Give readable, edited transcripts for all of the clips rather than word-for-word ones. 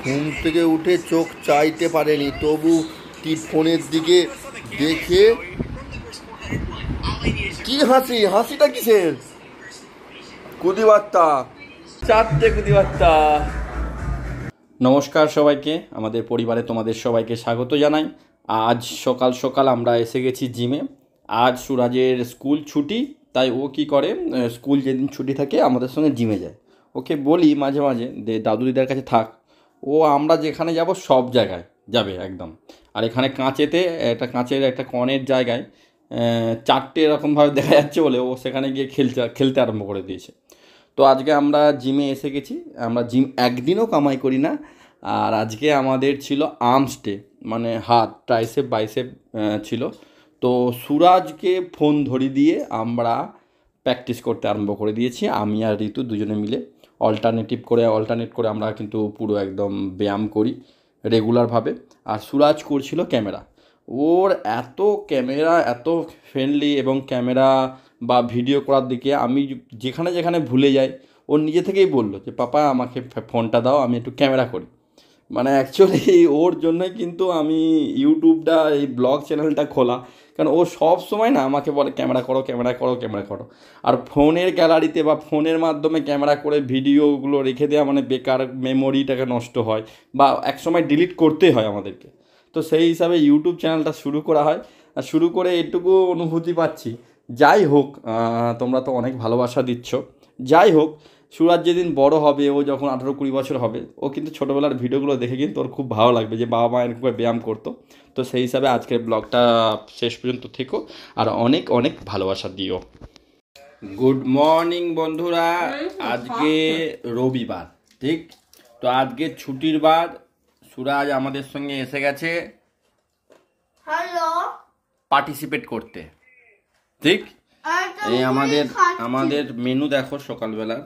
ঘুম থেকে উঠে চোখ চাইতে পারেনি, তবু ফোনের দিকে দেখে কি হাসিটা কিসের? কুদিবার্তা, চারটে কুদিবার্তা। নমস্কার সবাইকে, আমাদের পরিবারে তোমাদের সবাইকে স্বাগত জানাই। আজ সকাল সকাল আমরা এসে গেছি জিমে। আজ সুরাজের স্কুল ছুটি, তাই ও কি করে, স্কুল যেদিন ছুটি থাকে আমাদের সঙ্গে জিমে যায়। ওকে বলি মাঝে মাঝে যে দাদু দিদার কাছে থাক, ও আমরা যেখানে যাব সব জায়গায় যাবে একদম। আর এখানে কাঁচের একটা কর্নের জায়গায় চারটে এরকমভাবে দেখা যাচ্ছে বলে ও সেখানে গিয়ে খেলতে আরম্ভ করে দিয়েছে। তো আজকে আমরা জিমে এসে গেছি। আমরা জিম একদিনও কামাই করি না। আর আজকে আমাদের ছিল আর্মস ডে, মানে হাত, ট্রাইসেপ বাইসেপ ছিল। তো সুরাজকে ফোন ধরিয়ে দিয়ে আমরা প্র্যাকটিস করতে আরম্ভ করে দিয়েছি। আমি আর ঋতু দুজনে মিলে অল্টারনেট করে আমরা কিন্তু পুরো একদম ব্যায়াম করি রেগুলারভাবে। আর সুরাজ করছিল ক্যামেরা। ওর এত ফ্রেন্ডলি এবং ক্যামেরা বা ভিডিও করার দিকে আমি যেখানে ভুলে যাই, ও নিজে থেকেই বললো যে পাপা আমাকে ফোনটা দাও, আমি একটু ক্যামেরা করি। মানে অ্যাকচুয়ালি ওর জন্যই কিন্তু আমি ইউটিউবটা, এই ব্লগ চ্যানেলটা খোলা। কারণ ও সব সময় না আমাকে বলে ক্যামেরা করো। আর ফোনের গ্যালারিতে বা ফোনের মাধ্যমে ক্যামেরা করে ভিডিওগুলো রেখে দেওয়া মানে বেকার, মেমোরিটাকে নষ্ট হয় বা একসময় ডিলিট করতেই হয় আমাদেরকে। তো সেই হিসাবে ইউটিউব চ্যানেলটা শুরু করা হয়। আর শুরু করে এটুকু অনুভূতি পাচ্ছি, যাই হোক তোমরা তো অনেক ভালোবাসা দিচ্ছ। যাই হোক, সুরাজ যেদিন বড় হবে, ও যখন 18-20 বছর হবে, ও কিন্তু ছোটোবেলার ভিডিওগুলো দেখে কিন্তু ওর খুব ভালো লাগবে যে বাবা মা এরকম ব্যায়াম করতো। তো সেই হিসাবে আজকের ব্লগটা শেষ পর্যন্ত থেকো আর অনেক অনেক ভালোবাসা দিও। গুড মর্নিং বন্ধুরা। আজকে রবিবার, ঠিক তো আজকে ছুটির বার। সুরাজ আমাদের সঙ্গে এসে গেছে পার্টিসিপেট করতে, ঠিক। এই আমাদের মেনু দেখো সকালবেলার।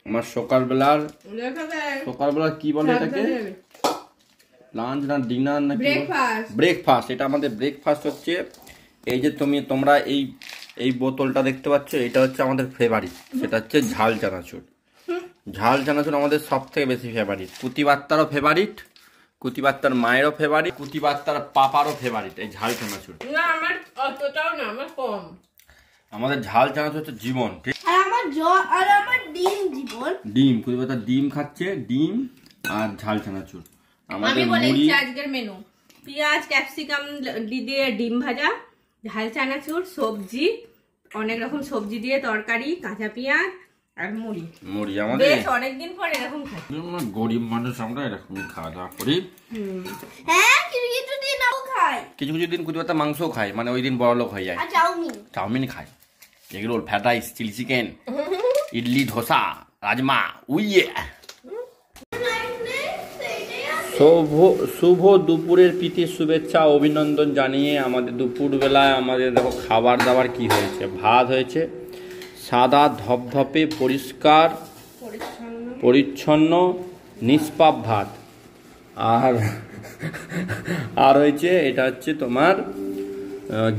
আমার সকালবেলার কি বলে এটাকে, লাঞ্চ না ডিনার না ব্রেকফাস্ট। এটা আমাদের ব্রেকফাস্ট হচ্ছে। এই যে তোমরা এই বোতলটা দেখতে পাচ্ছ, এটা হচ্ছে আমাদের ফেভারিট। সেটা হচ্ছে ঝাল চানাচুর আমাদের সব থেকে বেশি ফেভারিট। কুতিবার্তারও ফেভারিট, কুতিবার্তার মায়েরও ফেভারিট, কুতিবার্তার পাপারও ফেভারিট এই ঝাল চানাচুর। না আমার অতটাও না, আমার কম। আমাদের ঝাল চানাচুর হচ্ছে জীবন, ঠিক। আর আমার ডিম জীবন। ডিম, কুতিবার্তা ডিম খাচ্ছে, ডিম আর ঝাল চানাচুর। আমি বলেছি আজকের মেনু পেঁয়াজ ক্যাপসিকাম দিয়ে ডিম ভাজা, ঝাল চানাচুর, সবজি, অনেক রকম সবজি দিয়ে তরকারি, কাঁচা পেঁয়াজ আর মুড়ি। আমাদের বেশ অনেকদিন পর এরকম খাই। গরিব মানুষ আমরা এরকম খাওয়া দাওয়া করি। হ্যাঁ, কিছু দিন নাও খাই, কিছু দিন কুতিবার্তা মাংসও খাই, মানে ওই দিন বড় লোক হয়ে যায়। আর চাউমিন খাই, egg roll, fried rice, chilli chicken, idli, dosa, rajma, উইয়ে। শুভ দুপুরের প্রীতির শুভেচ্ছা অভিনন্দন জানিয়ে আমাদের দুপুরবেলায় আমাদের দেখো খাবার দাবার কি হয়েছে। ভাত হয়েছে সাদা ধপধপে পরিষ্কার পরিচ্ছন্ন নিষ্পাপ ভাত। আর হয়েছে এটা হচ্ছে তোমার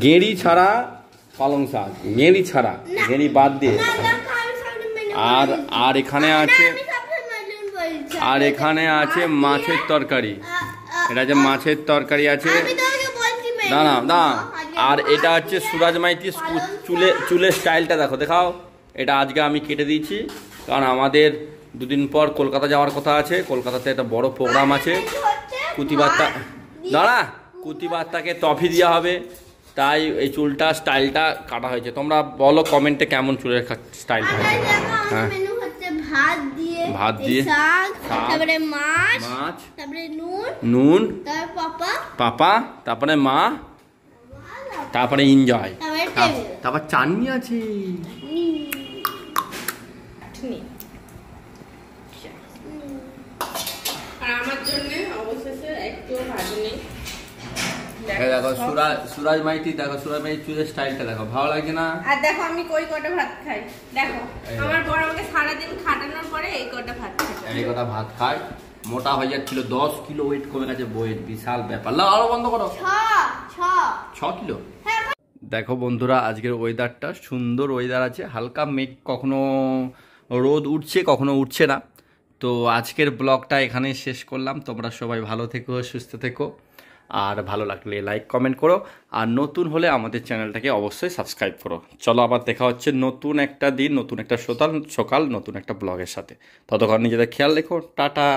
গেঁড়ি ছাড়া পালং শাক, গেঁড়ি বাদ দিয়ে। আর এখানে আছে মাছের তরকারি। এটা যে মাছের তরকারি আছে, দাঁড়া। আর এটা হচ্ছে সুরাজ মাইতির চুলের স্টাইলটা দেখাও। এটা আজকে আমি কেটে দিয়েছি, কারণ আমাদের দুদিন পর কলকাতা যাওয়ার কথা আছে। কলকাতাতে একটা বড় প্রোগ্রাম আছে। কুতিবার্তাকে ট্রফি দেওয়া হবে, তাই এই স্টাইলটা কাটা হয়েছে। তোমরা বলো কমেন্টে কেমন চুলের স্টাইলটা হয়েছে। হ্যাঁ, ভাত দিয়ে তারপরে মাছ, তারপরে নুন, পাপা, তারপরে মা, তারপরে এনজয়, তারপর চাটনি আছে। আর আমার জন্য অবশেষে একটু ভাজি নেই। দেখো সুরাজ মাইতি, সুরাজ মাইতির চুলের স্টাইলটা দেখো, ভালো লাগে না? আর দেখো আমি কই কটা ভাত খাই, দেখো আমার বড় আমাকে সারাদিন খাটানোর পরে এই কটা ভাত খায়। মোটা হয়ে যাচ্ছিল, 10 কিলো ওয়েট কমে গেছে বইয়ের, বিশাল ব্যাপার। আরো বন্ধ করো। 6 কিলো। দেখো বন্ধুরা, আজকের ওয়েদারটা সুন্দর ওয়েদার আছে, হালকা মেঘ, কখনো রোদ উঠছে কখনো উঠছে না। তো আজকের ব্লগটা এখানেই শেষ করলাম। তোমরা সবাই ভালো থেকো, সুস্থ থেকো, আর ভালো লাগলে লাইক কমেন্ট করো, আর নতুন হলে আমাদের চ্যানেলটাকে অবশ্যই সাবস্ক্রাইব করো। চলো আবার দেখা হচ্ছে নতুন একটা দিন, নতুন একটা সকাল, নতুন একটা ব্লগের সাথে। ততক্ষণ নিজেদের খেয়াল রেখো। টাটা।